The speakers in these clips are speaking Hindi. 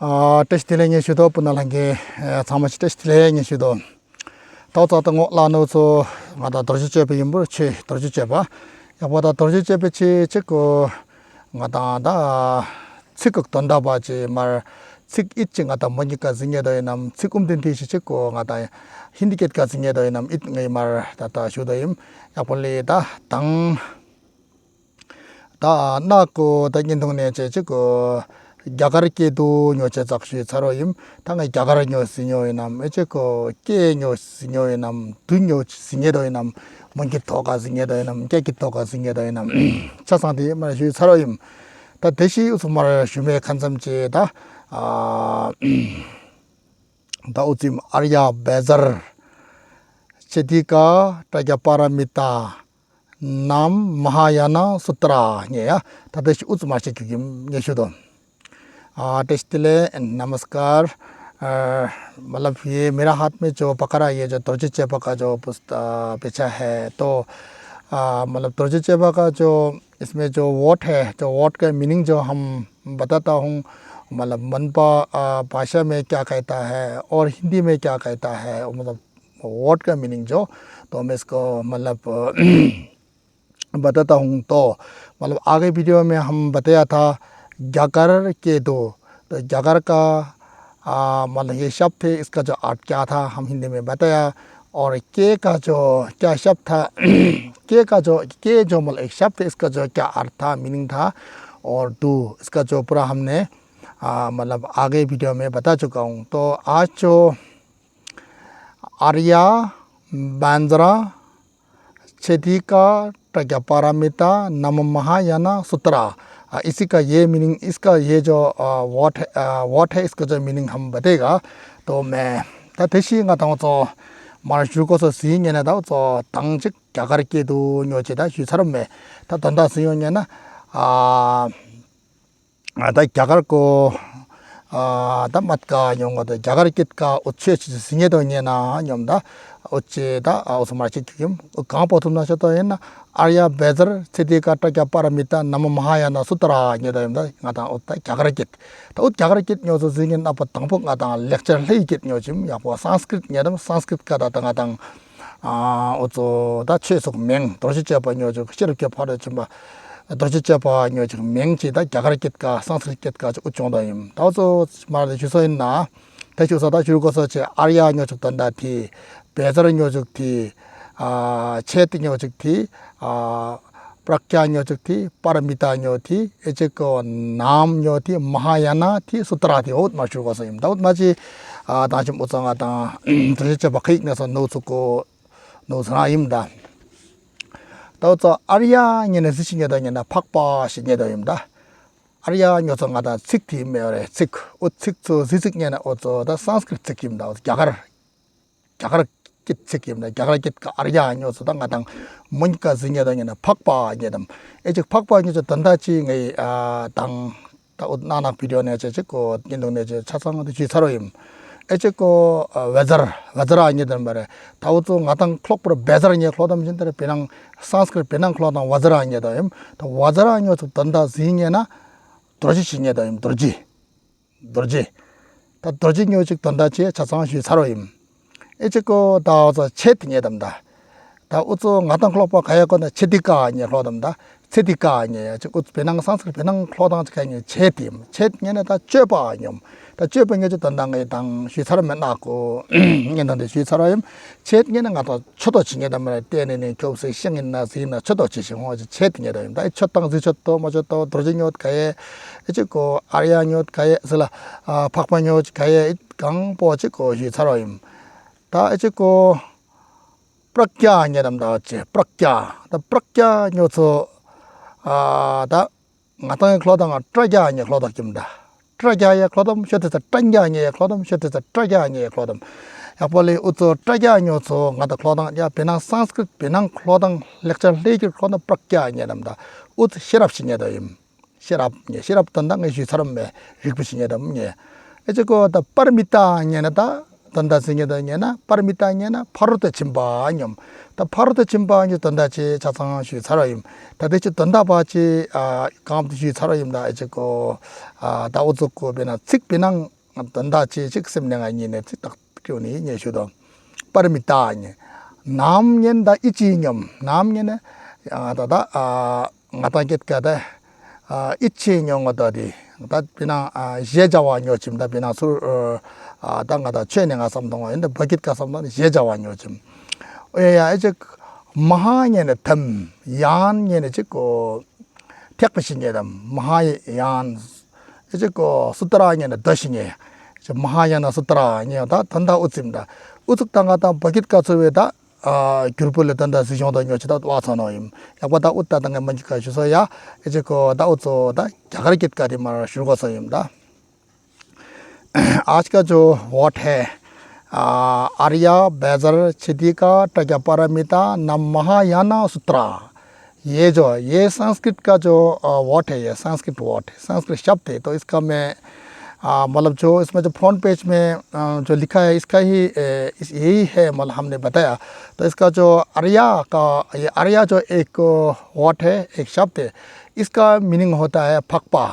testilenge shudo punalange thamach testilenge shudo tawta ngo lano so ngada dorje chebe yimbu che dorje cheba yaboda dorje chebe chi cheko ngada da sikok tonda baji mar sik itching ata monika zingedo nam sikumden ti cheko ngada hindiket ka zingedo nam it ngai mar tata shudoim yapole da tang 다 나고 다긴 동네 제고 야가르께도 녀체 작시 차로임 당의 야가르 녀스녀에남 에체코 깨 녀스녀에남 두녀 스녀도에남 뭔게 더가 스녀도에남 깨기 더가 스녀도에남 차상디 말시 차로임 다 대시 우스말 슈메 칸삼제다 다우팀 아리아 베저 체디카 타자 파라미타 नाम महायाना सूत्रा ये या तदेश उच्चमाचे की यशोदो टेस्टले नमस्कार मतलब ये मेरा हाथ में जो पकड़ा ये जो तोरजे चेपा का जो पुस्तक बेचा है तो मतलब तोरजे चेपा का जो इसमें जो वोट है जो वोट का मीनिंग जो हम बताता हूँ मतलब मनपा भाषा में क्या कहता है और हिंदी में क्या कहता है मतलब वोट का मीनिंग जो तो मैं इसको मतलब बताता हूँ तो मतलब आगे वीडियो में हम बताया था जागर के दो तो जागर का मतलब ये शब्द है इसका जो अर्थ क्या था हम हिंदी में बताया और के का जो क्या शब्द था के का जो के जो मतलब एक शब्द है इसका जो क्या अर्थ था मीनिंग था और दो इसका जो पूरा हमने मतलब आगे वीडियो में बता चुका हूँ तो आज जो आर्या बांजरा छेदिका टग्या पारामिता नम महायाना सूत्रा इसी का ये मीनिंग इसका ये जो वॉट है इसका जो मीनिंग हम बताएगा तो मैं तथेशी गाता तो मार्शु को सींगे ना तो तंग क्या करके दो न्योचेदा शुसरम में तंदा सींगे ना ता क्या कर को तमत का योंगा तो क्या करके का उच्च सींगे तो ये ना योंदा उच्चेदा उसमाची किम कहाँ पहुँचना चाहता है ना आर्या बेजर स्थिति का टक्या पारमिता नम महायाना सूत्रा ये दायम दा गाता उतना क्या करके तो उत क्या करके न्यों तो जिंगे ना पता तंग गाता लेक्चर ले के न्यों जिम या पो संस्कृत ये दम संस्कृत का दाता गाता उतो दा चेसक मेंग दोजिचे पा न्यों जो किचर के पारे जिम दोजिचे पा न्यों जो मेंग ची दा क्या करके का संस्कृत का उच्चों दायम तो मार जुसो ना 대주서 다 줄고서 제 아리아 녀석 던다티 베저르 녀석티 체티 녀석티 प्रज्ञा न्योचकती परमिता न्योती एचको नाम न्योती महायाना थी सूत्राती बहुत मशहूर को सही दाउत माची ताचम उचंगा ता तसे बखै नस नोचको नोसराइम दा तो आर्या न्यने सिसिगे दा न्यना fakpa सिगे दा 임다 आर्या न्योचंगा दा sikti मेरे sik उत्सिक सिसिक न्यना ओतो दा संस्कृत सिकिम दा जागर kitsekimda jagalkit ka arya nyoso dang adang monka zinya dang na phakpa nyedam ejek phakpa nyoso dandachi ngai dang ta nana video ne che ko nindong ne che chasang de chi saroim ejek ko wazara nyedam bare tawto ngatang clock pro bezar nye khlodam jintere penang sanskrit penang khlodam wazara nyedam to wazara nyoso danda zinya na dorji nyedam dorji ta dorji nyoso dandachi chasang chi saroim 에치고 다서 채팅해 담다 다 우조 나탄 클럽 가야 거나 채디가 아니야 그러담다 채디가 아니야 저 배낭 상스크 배낭 클로당 가야 채팅에 다 쨘바 아니요 다 쨘병에 저 단당에 당 시사람 만나고 인간한테 시사람 채팅에는 가서 초도 징에 담을 때에는 교수 시행이나 시나 초도 지신 거 채팅해 담다 첫당 지쳤도 뭐저 또 도저ഞ്ഞ옷 가야 에치고 아리아ഞ്ഞ옷 가야슬라 박반ഞ്ഞ옷 가야 강보지고 시사람 다 에치고 प्रज्ञा न्यदमदा चे प्रज्ञा न्योसो दा ngata klodang traja nya klodam kimda traja ya klodam shete tanja nya klodam shete traja nya klodam yapole uto traja nyoso ngata klodang ya penang sanskrit penang klodang lecture leke klodam prakya nya damda ut shirap sinya daim shirap tandang ngi saram me rikbu sinya dam nya echeko da parmita nya da 던다 생겨다냐 나 파르미타냐 나 파르테 침바냠 다 파르테 침바니 던다치 자상시 살아임 다대치 던다 바치 감듯이 살아임다 이제 그 다오즈고 베나 칙비낭 던다치 직sem내가 있네 딱 그러니 예수도 파르미타니 남년다 이치념 남년에 다다 나타get가다 이치뇽 어다디 다 비나 예자와뇨 짐다 비나 술 당가다 최내가 삼동아 근데 버킷가 삼동 예자와뇨 좀 야 이제 마하년에 탐 양년에 찍고 택배신예다 마하양 이제 그 수트라년에 더신예 마하야나 수트라녀다 던다 웃습니다 우측당가다 버킷가 서에다 규르불레 던다 시정도 녀치다 와서노임 약보다 웃다던 게 뭔지가 주서야 이제 그 다우조다 자가르깃까지 말 줄거서입니다 आज का जो वोट है आर्या बेजर छिदिका टगपारमिता नम महायाना सूत्रा ये संस्कृत का जो वोट है ये संस्कृत वोट संस्कृत शब्द है तो इसका मैं मतलब जो इसमें जो फ्रंट पेज में जो लिखा है इसका ही यही है मतलब हमने बताया तो इसका जो आर्या का ये आर्या जो एक वर्ड है एक शब्द है इसका मीनिंग होता है फकपा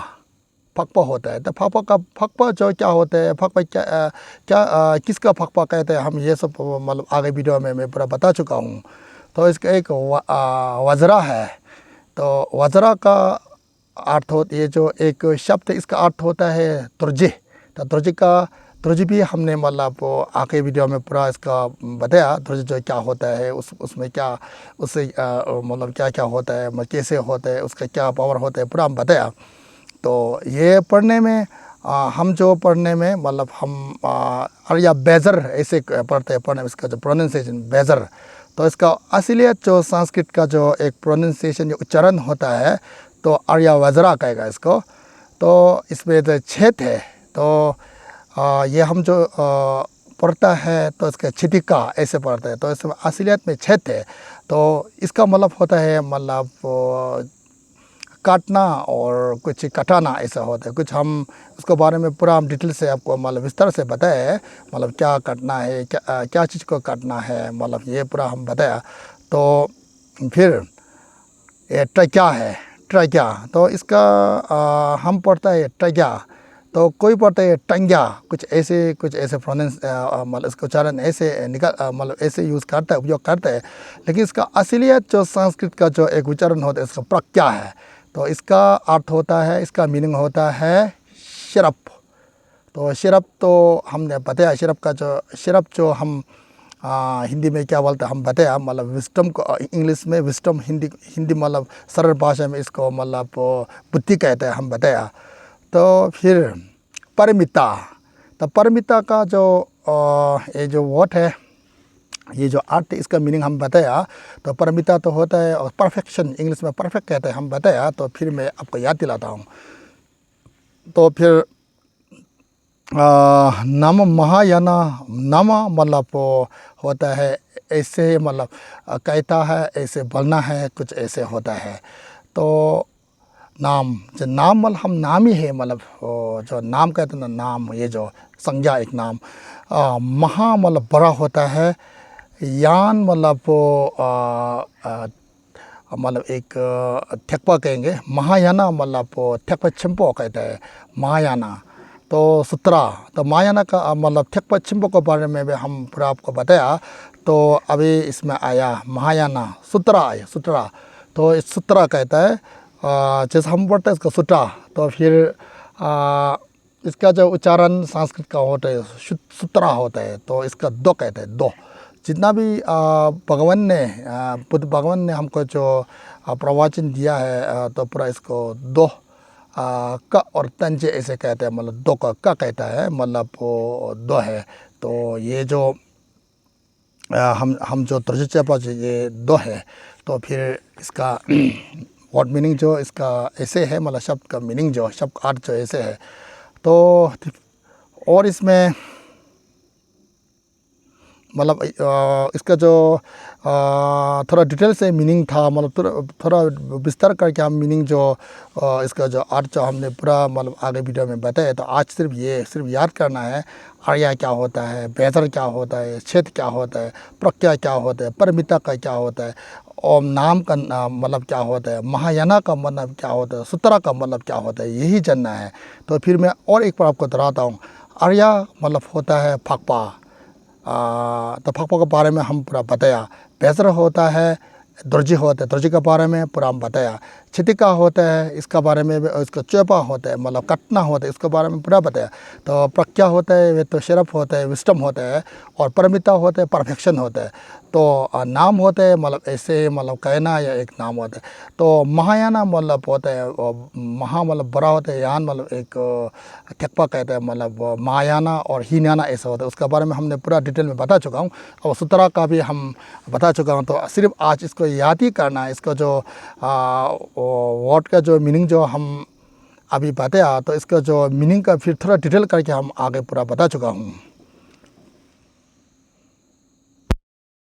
फकपा होता है तो फकपा जो क्या होता है फकपा क्या किसका फकपा कहते हैं हम ये सब मतलब आगे वीडियो में मैं पूरा बता चुका हूँ तो इसका एक वजरा है तो वजरा का अर्थ होता ये जो एक शब्द इसका अर्थ होता है तुर्जी तो तुर्जी भी हमने मतलब आगे वीडियो में पूरा इसका बताया तुर्जी जो क्या होता है उसमें क्या उससे मतलब क्या क्या होता है कैसे होता है उसका क्या पावर होता है पूरा हम बताया तो ये पढ़ने में हम जो पढ़ने में मतलब हम या बेजर ऐसे पढ़ते हैं पढ़ने में इसका जो प्रोनाउंसिएशन बेजर तो इसका असलियत जो संस्कृत का जो एक प्रोनाउंसिएशन उच्चारण होता है तो आर्या वजरा कहेगा इसको तो इसमें जो छेद है तो ये हम जो पढ़ता है तो इसका छिटिका ऐसे पढ़ते हैं तो इसमें असलियत में छेद है तो इसका मतलब होता है मतलब काटना और कुछ कटाना ऐसा होता है कुछ हम उसके बारे में पूरा हम डिटेल से आपको मतलब विस्तार से बताए मतलब क्या काटना है क्या चीज़ को काटना है मतलब ये पूरा हम बताया तो फिर ये ट्रैक्या है ट्रैक्या तो इसका हम पढ़ता है ट्रैक्या तो कोई पढ़ता है टंग्या कुछ ऐसे प्रोनाउंस मतलब इसका उच्चारण ऐसे निकाल मतलब ऐसे यूज़ करता है उपयोग करता है लेकिन इसका असलियत जो संस्कृत का जो एक उच्चारण होता है इसका प्रक्या है तो इसका अर्थ होता है इसका मीनिंग होता है शरप तो शरप तो हमने बताया शरप जो हम हिंदी में क्या बोलते हैं हम बताया मतलब विस्टम को इंग्लिश में विस्टम हिंदी मतलब सरल भाषा में इसको मतलब बुद्धि कहते हैं हम बताया तो फिर परमिता तो परमिता का जो ये जो वर्ड है ये जो अर्थ इसका मीनिंग हम बताया तो परमिता तो होता है और परफेक्शन इंग्लिश में परफेक्ट कहते हैं हम बताया तो फिर मैं आपको याद दिलाता हूँ तो फिर नम महायाना नम मतलब होता है ऐसे मतलब कहता है ऐसे बोलना है कुछ ऐसे होता है तो नाम जो नाम मतलब हम नाम ही है मतलब जो नाम कहते हैं ना नाम ये जो संज्ञा एक नाम महा मतलब बड़ा होता है यान मतलब मतलब एक थेक्पा कहेंगे महायाना मतलब थेक्पा छिम्पो कहते हैं महायाना तो सूत्रा तो महायाना का मतलब थेक्पा छिम्पो के बारे में भी हम पूरा आपको बताया तो अभी इसमें आया महायाना सूत्रा आया सूत्रा तो इस सूत्रा कहता है जैसे हम पढ़ते हैं इसका सूत्रा तो फिर इसका जो उच्चारण संस्कृत का होता है सूत्रा होता है तो इसका दो कहते हैं दो जितना भी भगवान ने बुद्ध भगवान ने हमको जो प्रवचन दिया है तो पूरा इसको दो का और तंजे ऐसे कहते हैं मतलब दो का कहता है मतलब वो दो है तो ये जो हम जो तर्जुमा ये दो है तो फिर इसका वर्ड मीनिंग जो इसका ऐसे है मतलब शब्द का मीनिंग जो शब्द अर्थ जो ऐसे है तो और इसमें मतलब इसका जो थोड़ा डिटेल से मीनिंग था, मतलब थोड़ा विस्तार करके हम मीनिंग जो इसका जो अर्थ जो हमने पूरा मतलब आगे वीडियो में बताया। तो आज सिर्फ याद करना है आर्या क्या होता है, बेहतर क्या होता है, छेद क्या होता है, प्रज्ञा क्या होता है, परमिता का क्या होता है, और नाम का मतलब क्या होता है, महायाना का मतलब क्या होता है, सूत्रा का मतलब क्या होता है, यही जानना है। तो फिर मैं और एक बार आपको दोहराता हूँ। आर्या मतलब होता है फाकपा। तो फाकपा के बारे में हम पूरा बताया। बेहतर होता है दर्जी होता है, दर्जी के बारे में पूरा हम बताया। छितिका होता है इसका बारे में, इसका चौपा होता है मतलब कटना होता है, इसके बारे में पूरा बताया। तो प्रज्ञा होता है वे तो शरफ होता है, विस्टम होता है, और परमिता होता है परफेक्शन होता है। तो नाम होता है मतलब ऐसे मतलब कहना या एक नाम होता है। तो महायाना मतलब होता है महा मतलब बड़ा होता है, यान मतलब एक थेक्पा कहते हैं मतलब महायाना और हीनाना ऐसा होता है। उसके बारे में हमने पूरा डिटेल में बता चुका हूँ, और सूत्रा का भी हम बता चुका हूँ। तो सिर्फ आज इसको याद ही करना है। इसका जो वर्ड का जो मीनिंग जो हम अभी बताया, तो इसका जो मीनिंग का फिर थोड़ा डिटेल करके हम आगे पूरा बता चुका हूँ।